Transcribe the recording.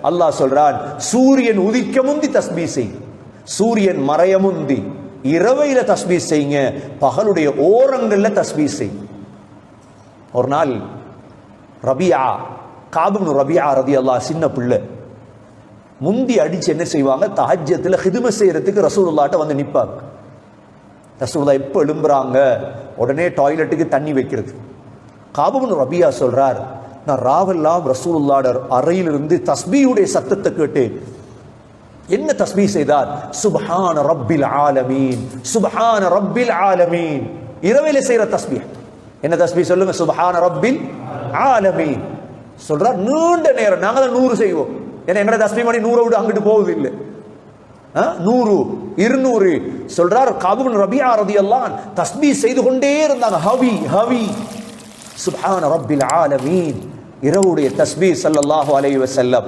அல்லாஹ் சொல்றான், சூரியன் உதிக்க முந்தி தஸ்பீ செய், சூரியன் மறைய முந்தி இரவையில தஸ்பீ செய்யுங்க, பகலுடைய ஓரங்கள்ல தஸ்பீ செய். ஒரு நாள் ரபியா, காபுப்னு ரபியா ரலியல்லாஹு சின்ன பிள்ளை, முந்தி அடிச்சு என்ன செய்வாங்க, தஹஜ்ஜத்துல ஹிதுமத் செய்யறதுக்கு ரசூலுல்லாஹ்ட்ட வந்து நிப்பாங்க. ரசூலுல்லாஹ் எப்ப எழும்புறாங்க உடனே டாய்லெட்டுக்கு தண்ணி வைக்கிறது. காபுப்னு ரபியா சொல்றார், நான் ராவெல்லாம் ரசூலுல்லாஹ் அறையிலிருந்து தஸ்பீஹுடைய சத்தத்தை கேட்டேன். என்ன தஸ்பீஹ் செய்தார்? சுப்ஹான ரப்பில் ஆலமீன், சுப்ஹான ரப்பில் ஆலமீன். இரவில செய்யற தஸ்பீஹ் என்ன தஸ்பீஹ் சொல்லுங்க? சுப்ஹான ரப்பில் ஆலமீன் சொல்றார். நீண்ட நேரம் நாங்க தான் 100 செய்வோம். ஏன்னா எங்கட தஸ்பீஹ் மணி 100 விட அங்கிட்டு போகுது இல்லை. 100 200 சொல்றார். காபுப்னு ரபியா ரலியல்லாஹு அன்ஹு தஸ்பீஹ் செய்து கொண்டே இருந்தாங்க. ஹவி ஹவி சுப்ஹான ரப்பில் ஆலமீன், இரவுடைய தஸ்பீஹ் ஸல்லல்லாஹு அலைஹி வஸல்லம்.